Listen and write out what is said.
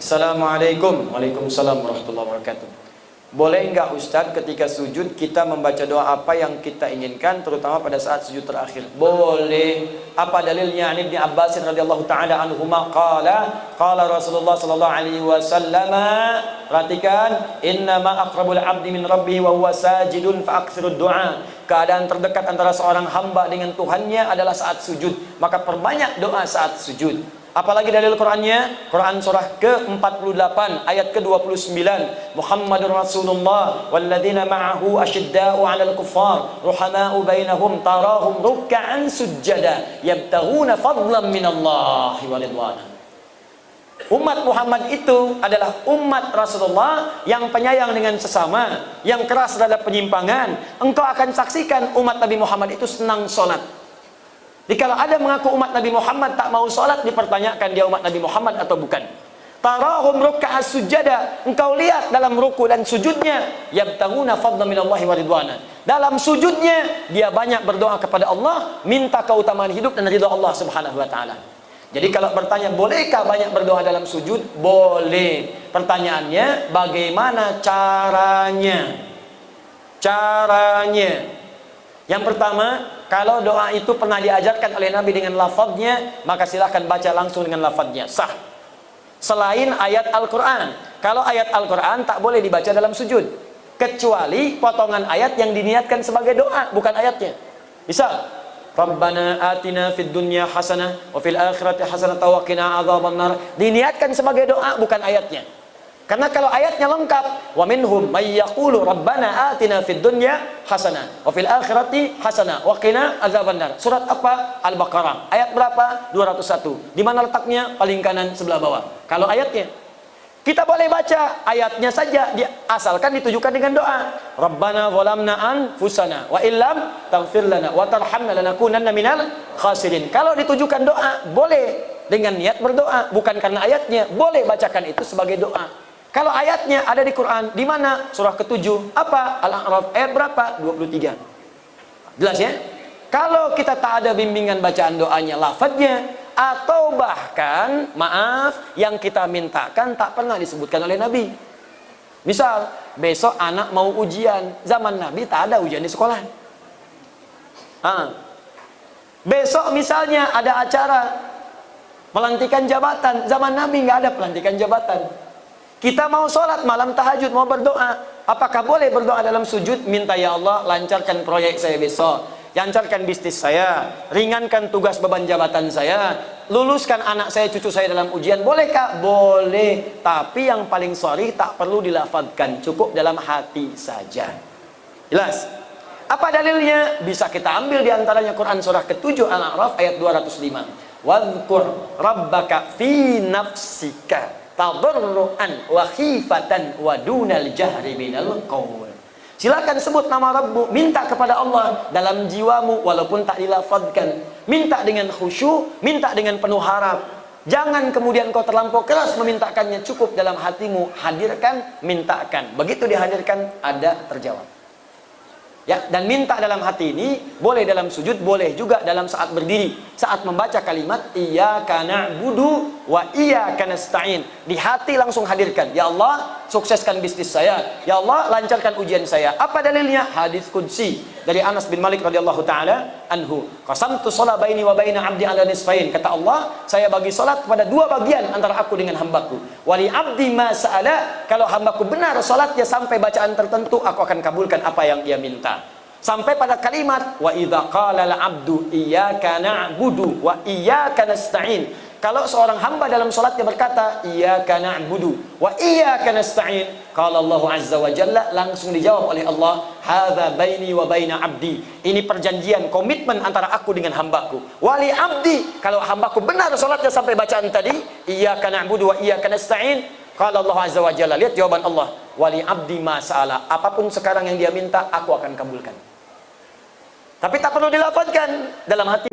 Assalamualaikum. Waalaikumsalam warahmatullahi wabarakatuh. Boleh enggak Ustadz ketika sujud kita membaca doa apa yang kita inginkan, terutama pada saat sujud terakhir? Boleh. Apa dalilnya? An Ibnu Abbas radhiyallahu taala anhuma qala Rasulullah sallallahu alaihi wasallam, perhatikan, innama aqrabul abdi min rabbih wa huwa sajidun fa aktsirud du'a. Keadaan terdekat antara seorang hamba dengan Tuhannya adalah saat sujud, maka perbanyak doa saat sujud. Apalagi dalil Qur'annya? Quran surah ke-48 ayat ke-29. Muhammadur Rasulullah walladzina ma'ahu asyidda'u 'alal kuffar ruhama'u bainahum tarahum ruk'an sujada yabtaghuna fadlan minallahi wa ridwana. Umat Muhammad itu adalah umat Rasulullah yang penyayang dengan sesama, yang keras terhadap penyimpangan. Engkau akan saksikan umat Nabi Muhammad itu senang sholat. Jadi kalau ada mengaku umat Nabi Muhammad tak mau sholat, dipertanyakan dia umat Nabi Muhammad atau bukan. Tarahum ruk'a sujada, engkau lihat dalam ruku dan sujudnya, yabtaghuna fadlan minallahi wa ridwana. Dalam sujudnya dia banyak berdoa kepada Allah, minta keutamaan hidup dan ridha Allah Subhanahu wa taala. Jadi kalau bertanya bolehkah banyak berdoa dalam sujud? Boleh. Pertanyaannya bagaimana caranya? Yang pertama, kalau doa itu pernah diajarkan oleh Nabi dengan lafadznya, maka silahkan baca langsung dengan lafadznya, sah. Selain ayat Al-Quran. Kalau ayat Al-Quran tak boleh dibaca dalam sujud, kecuali potongan ayat yang diniatkan sebagai doa, bukan ayatnya. Misal, Rabbana atina fid dunya hasanah wa fil akhirati hasanah wa qina adzabannar, diniatkan sebagai doa, bukan ayatnya. Karena kalau ayatnya lengkap, wa minhum may yaqulu rabbana atina fid dunya hasanah wa fil akhirati hasanah wa qina adzabannar. Surat apa? Al-Baqarah. Ayat berapa? 201. Di mana letaknya? Paling kanan sebelah bawah. Kalau ayatnya, kita boleh baca ayatnya saja, asalkan ditujukan dengan doa. Rabbana zalamna anfusana wa illam taghfir lana wa tarhamna lanakunanna minal khasirin. Kalau ditujukan doa, boleh dengan niat berdoa, bukan karena ayatnya. Boleh bacakan itu sebagai doa. Kalau ayatnya ada di Quran, di mana? Surah ke-7, apa? Al-A'raf, ayat berapa? 23. Jelas ya? Kalau kita tak ada bimbingan bacaan doanya, lafadznya, atau bahkan, maaf, yang kita mintakan tak pernah disebutkan oleh Nabi. Misal, besok anak mau ujian, zaman Nabi tak ada ujian di sekolah. Besok misalnya ada acara pelantikan jabatan, zaman Nabi nggak ada pelantikan jabatan. Kita mau sholat malam tahajud, mau berdoa, apakah boleh berdoa dalam sujud? Minta, ya Allah lancarkan proyek saya besok, lancarkan bisnis saya, ringankan tugas beban jabatan saya, luluskan anak saya, cucu saya dalam ujian. Bolehkah? Boleh. Tapi yang paling sharih tak perlu dilafadzkan, cukup dalam hati saja. Jelas? Apa dalilnya? Bisa kita ambil diantaranya Quran surah ke-7 Al-A'raf ayat 205. Wadhkur rabbaka fi nafsika tadarruan wa khifatan wa dunal jahri minal qaul. Silakan sebut nama Rabbu, minta kepada Allah dalam jiwamu walaupun tak dilafadzkan. Minta dengan khusyuk, minta dengan penuh harap. Jangan kemudian kau terlampau keras memintakannya, cukup dalam hatimu, hadirkan, mintakan. Begitu dihadirkan, ada terjawab. Ya, dan minta dalam hati ini boleh dalam sujud, boleh juga dalam saat berdiri, saat membaca kalimat iyyaka na'budu wa iyyaka nasta'in. Di hati langsung hadirkan, ya Allah sukseskan bisnis saya, ya Allah lancarkan ujian saya. Apa dalilnya? Hadis qudsi dari Anas bin Malik radhiyallahu taala anhu. Qasamtu shalah baini wa baina 'abdi 'ala nisfain. Kata Allah, saya bagi salat kepada dua bagian antara aku dengan hambaku. Wali 'abdi ma sa'ala, kalau hambaku benar salatnya sampai bacaan tertentu, aku akan kabulkan apa yang dia minta. Sampai pada kalimat wa idza qala al-'abdu iyyaka na'budu wa iyyaka nasta'in. Kalau seorang hamba dalam salatnya berkata iyyaka na'budu wa iyyaka nasta'in, qala Allah azza wa jalla, langsung dijawab oleh Allah, hadza baini wa baina 'abdi. Ini perjanjian, komitmen antara aku dengan hambaku. Wali 'abdi, kalau hambaku benar salatnya sampai bacaan tadi iyyaka na'budu wa iyyaka nasta'in, qala Allah azza wa jalla, lihat jawaban Allah, wali 'abdi ma sa'ala, apapun sekarang yang dia minta aku akan kabulkan. Tapi tak perlu dilafadzkan, dalam hati.